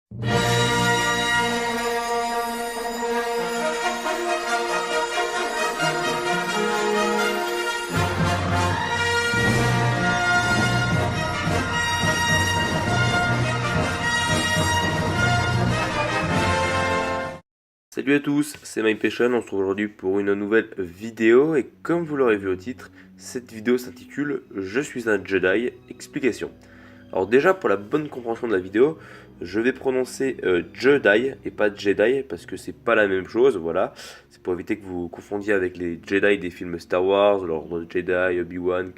Salut à tous, c'est MyPassion, on se retrouve aujourd'hui pour une nouvelle vidéo et comme vous l'aurez vu au titre, cette vidéo s'intitule Je suis un Jedi, explication. Alors déjà pour la bonne compréhension de la vidéo, je vais prononcer Jedi et pas Jedi parce que c'est pas la même chose, voilà. C'est pour éviter que vous confondiez avec les Jedi des films Star Wars, l'ordre Jedi, Obi-Wan,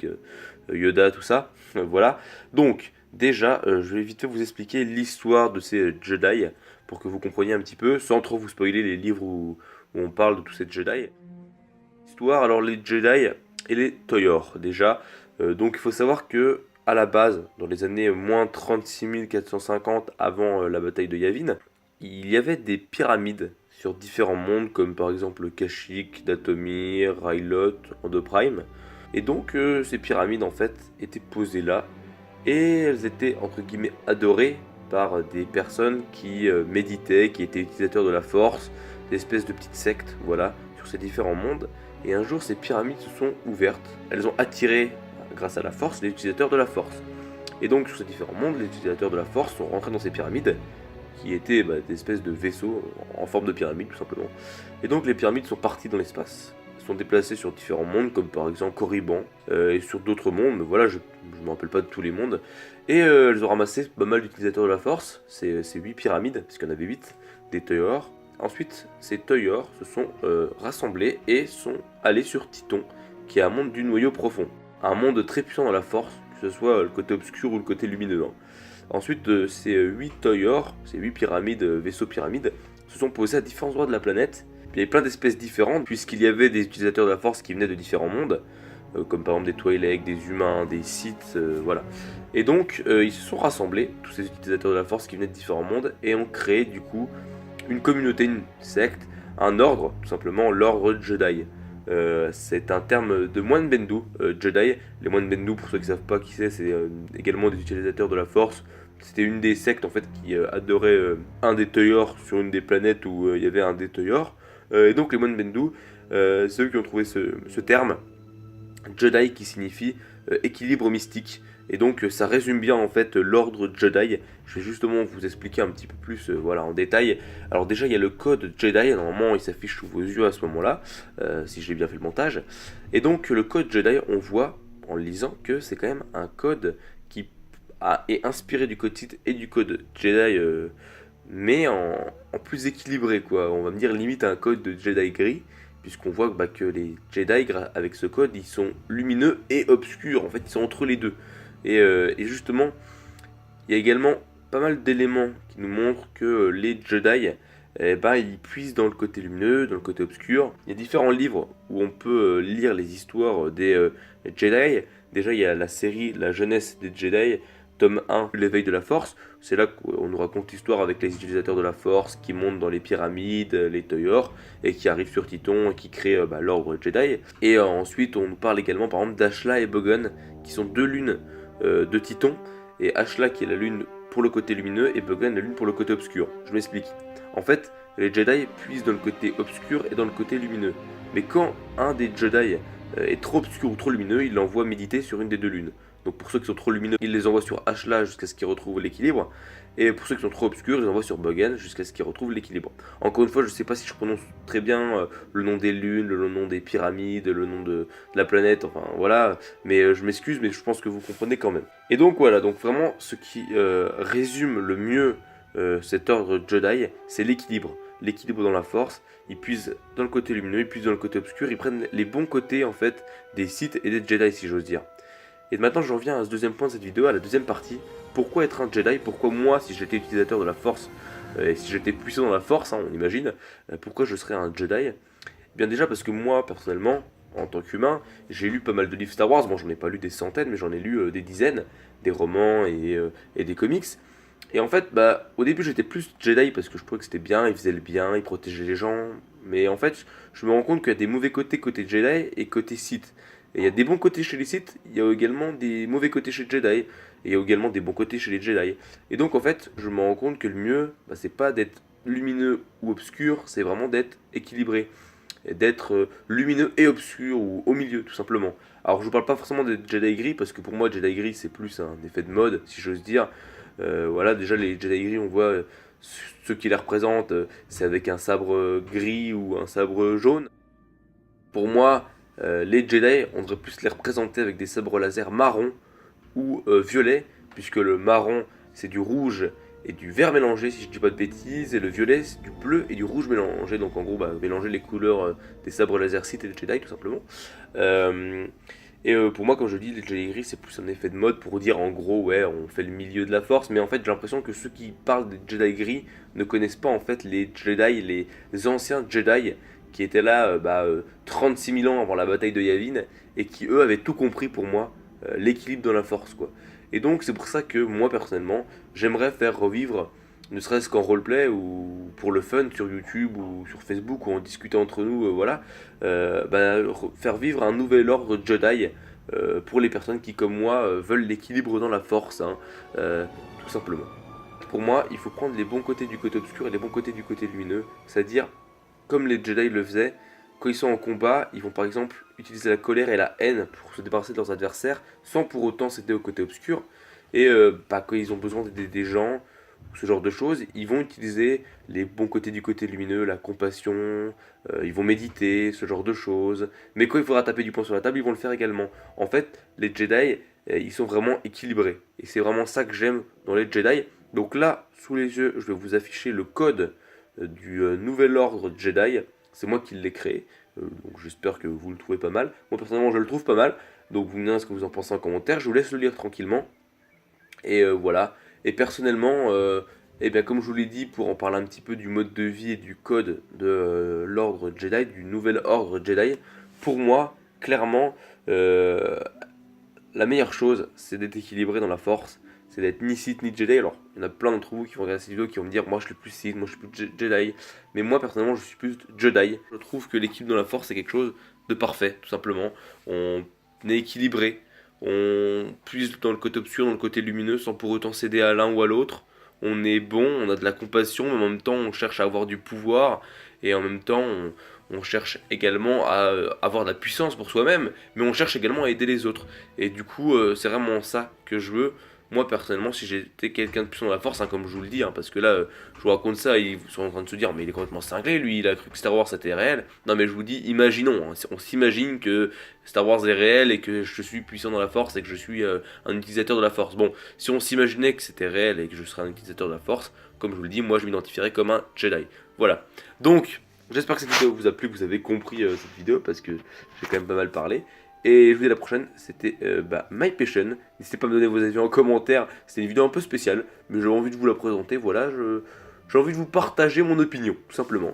Yoda, tout ça, voilà. Donc déjà, je vais vite fait vous expliquer l'histoire de ces Jedi pour que vous compreniez un petit peu, sans trop vous spoiler les livres où on parle de tous ces Jedi. Histoire, alors les Jedi et les Toyor déjà. Donc il faut savoir que à la base, dans les années moins 36 450 avant la bataille de Yavin, il y avait des pyramides sur différents mondes, comme par exemple Kashyyyk, Dathomir, Rylot, Endoprime. Et donc ces pyramides en fait étaient posées là, et elles étaient entre guillemets adorées par des personnes qui méditaient, qui étaient utilisateurs de la force, des espèces de petites sectes, voilà, sur ces différents mondes. Et un jour, ces pyramides se sont ouvertes. Elles ont attiré, grâce à la force, les utilisateurs de la force. Et donc, sur ces différents mondes, les utilisateurs de la force sont rentrés dans ces pyramides, qui étaient des espèces de vaisseaux en forme de pyramide, tout simplement. Et donc, les pyramides sont parties dans l'espace, sont déplacées sur différents mondes, comme par exemple Corriban, et sur d'autres mondes, mais voilà, je ne me rappelle pas de tous les mondes. Et elles ont ramassé pas mal d'utilisateurs de la force, ces 8 pyramides, parce qu'il y en avait 8, des Toyor. Ensuite, ces Toyor se sont rassemblés et sont allés sur Titon, qui est un monde du noyau profond. Un monde très puissant dans la force, que ce soit le côté obscur ou le côté lumineux. Ensuite, ces 8 Toyor, ces 8 pyramides, vaisseaux pyramides, se sont posés à différents endroits de la planète. Il y avait plein d'espèces différentes, puisqu'il y avait des utilisateurs de la force qui venaient de différents mondes, comme par exemple des Twi'lek, des humains, des Sith, voilà. Et donc, ils se sont rassemblés, tous ces utilisateurs de la force qui venaient de différents mondes, et ont créé du coup une communauté, une secte, un ordre, tout simplement l'ordre Jedi. C'est un terme de moine Bendu, Jedi. Les moines Bendu, pour ceux qui ne savent pas qui c'est également des utilisateurs de la Force. C'était une des sectes en fait qui adorait un des Toyor sur une des planètes où il y avait un des Toyor. Et donc les moines Bendu, c'est eux qui ont trouvé ce terme, Jedi, qui signifie équilibre mystique. Et donc ça résume bien en fait l'ordre Jedi. Je vais justement vous expliquer un petit peu plus voilà, en détail. Alors déjà il y a le code Jedi, normalement il s'affiche sous vos yeux à ce moment-là, si j'ai bien fait le montage. Et donc le code Jedi, on voit en le lisant que c'est quand même un code qui est inspiré du code Sith et du code Jedi, mais en plus équilibré quoi. On va me dire limite un code de Jedi gris, puisqu'on voit que les Jedi, avec ce code, ils sont lumineux et obscurs, en fait ils sont entre les deux. Et justement, il y a également pas mal d'éléments qui nous montrent que les Jedi, ils puisent dans le côté lumineux, dans le côté obscur. Il y a différents livres où on peut lire les histoires des Jedi. Déjà, il y a la série La jeunesse des Jedi, tome 1, l'éveil de la force. C'est là qu'on nous raconte l'histoire avec les utilisateurs de la force qui montent dans les pyramides, les Toyor, et qui arrivent sur Titon et qui créent l'ordre Jedi. Et ensuite, on nous parle également par exemple d'Ashla et Bogan, qui sont deux lunes de Titon, et Ashla qui est la lune pour le côté lumineux et Bogan la lune pour le côté obscur. Je m'explique. En fait, les Jedi puisent dans le côté obscur et dans le côté lumineux. Mais quand un des Jedi est trop obscur ou trop lumineux, il l'envoie méditer sur une des deux lunes. Donc pour ceux qui sont trop lumineux, il les envoie sur Ashla jusqu'à ce qu'ils retrouvent l'équilibre. Et pour ceux qui sont trop obscurs, ils les envoient sur Bogan jusqu'à ce qu'ils retrouvent l'équilibre. Encore une fois, je ne sais pas si je prononce très bien le nom des lunes, le nom des pyramides, le nom de la planète, enfin voilà. Mais je m'excuse, mais je pense que vous comprenez quand même. Et donc voilà, donc vraiment ce qui résume le mieux cet ordre Jedi, c'est l'équilibre. L'équilibre dans la force, ils puisent dans le côté lumineux, ils puisent dans le côté obscur, ils prennent les bons côtés en fait des Sith et des Jedi si j'ose dire. Et maintenant je reviens à ce deuxième point de cette vidéo, à la deuxième partie. Pourquoi être un Jedi? Pourquoi moi, si j'étais utilisateur de la force, et si j'étais puissant dans la force, on imagine, pourquoi je serais un Jedi? Bien déjà parce que moi, personnellement, en tant qu'humain, j'ai lu pas mal de livres Star Wars. Bon, j'en ai pas lu des centaines, mais j'en ai lu des dizaines, des romans et des comics. Et en fait, au début j'étais plus Jedi parce que je trouvais que c'était bien, il faisait le bien, il protégeait les gens. Mais en fait, je me rends compte qu'il y a des mauvais côté Jedi et côté Sith. Et il y a des bons côtés chez les Sith, il y a également des mauvais côtés chez Jedi. et il y a également des bons côtés chez les Jedi. Et donc en fait, je me rends compte que le mieux, c'est pas d'être lumineux ou obscur, c'est vraiment d'être équilibré, et d'être lumineux et obscur ou au milieu tout simplement. Alors je vous parle pas forcément des Jedi gris parce que pour moi Jedi gris c'est plus un effet de mode si j'ose dire. Voilà, déjà les Jedi gris on voit ceux qui les représentent, c'est avec un sabre gris ou un sabre jaune. Pour moi, les Jedi, on devrait plus les représenter avec des sabres laser marron ou violet, puisque le marron c'est du rouge et du vert mélangé, si je dis pas de bêtises, et le violet c'est du bleu et du rouge mélangé, donc en gros mélanger les couleurs des sabres laser Sith et des Jedi tout simplement. Euh, pour moi, comme je dis, les Jedi gris c'est plus un effet de mode pour dire en gros, ouais, on fait le milieu de la force, mais en fait j'ai l'impression que ceux qui parlent des Jedi gris ne connaissent pas en fait les Jedi, les anciens Jedi qui étaient là 36 000 ans avant la bataille de Yavin et qui eux avaient tout compris pour moi, l'équilibre dans la force quoi. Et donc c'est pour ça que moi personnellement j'aimerais faire revivre, ne serait-ce qu'en roleplay ou pour le fun sur YouTube ou sur Facebook ou en discuter entre nous, voilà, faire vivre un nouvel ordre Jedi pour les personnes qui comme moi veulent l'équilibre dans la force, hein, tout simplement. Pour moi il faut prendre les bons côtés du côté obscur et les bons côtés du côté lumineux, c'est-à-dire comme les Jedi le faisaient, quand ils sont en combat, ils vont par exemple utiliser la colère et la haine pour se débarrasser de leurs adversaires, sans pour autant s'aider au côté obscur. Et quand ils ont besoin d'aider des gens, ce genre de choses, ils vont utiliser les bons côtés du côté lumineux, la compassion, ils vont méditer, ce genre de choses. Mais quand il faudra taper du poing sur la table, ils vont le faire également. En fait, les Jedi, ils sont vraiment équilibrés. Et c'est vraiment ça que j'aime dans les Jedi. Donc là, sous les yeux, je vais vous afficher le code du nouvel ordre Jedi. C'est moi qui l'ai créé, donc j'espère que vous le trouvez pas mal. Moi personnellement je le trouve pas mal, donc vous me direz ce que vous en pensez en commentaire. Je vous laisse le lire tranquillement. Et voilà. Et personnellement, eh bien, comme je vous l'ai dit, pour en parler un petit peu du mode de vie et du code de l'ordre Jedi, du nouvel ordre Jedi, pour moi, clairement, la meilleure chose, c'est d'être équilibré dans la force, c'est d'être ni Sith ni Jedi. Alors, il y en a plein d'entre vous qui vont regarder cette vidéo qui vont me dire, moi je suis plus Sith, moi je suis plus Jedi. Mais moi personnellement, je suis plus Jedi. Je trouve que l'équilibre dans la force, c'est quelque chose de parfait, tout simplement. On est équilibré, on puise dans le côté obscur, dans le côté lumineux, sans pour autant céder à l'un ou à l'autre. On est bon, on a de la compassion, mais en même temps, on cherche à avoir du pouvoir. Et en même temps, on cherche également à avoir de la puissance pour soi-même, mais on cherche également à aider les autres. Et du coup, c'est vraiment ça que je veux. Moi, personnellement, si j'étais quelqu'un de puissant dans la force, hein, comme je vous le dis, hein, parce que là, je vous raconte ça, ils sont en train de se dire, mais il est complètement cinglé, lui, il a cru que Star Wars c'était réel. Non, mais je vous dis, imaginons, hein, on s'imagine que Star Wars est réel et que je suis puissant dans la force et que je suis un utilisateur de la force. Bon, si on s'imaginait que c'était réel et que je serais un utilisateur de la force, comme je vous le dis, moi je m'identifierais comme un Jedi. Voilà. Donc, j'espère que cette vidéo vous a plu, que vous avez compris cette vidéo, parce que j'ai quand même pas mal parlé. Et je vous dis à la prochaine, c'était MyPassion. N'hésitez pas à me donner vos avis en commentaire, c'était une vidéo un peu spéciale, mais j'avais envie de vous la présenter, voilà, j'ai envie de vous partager mon opinion, tout simplement.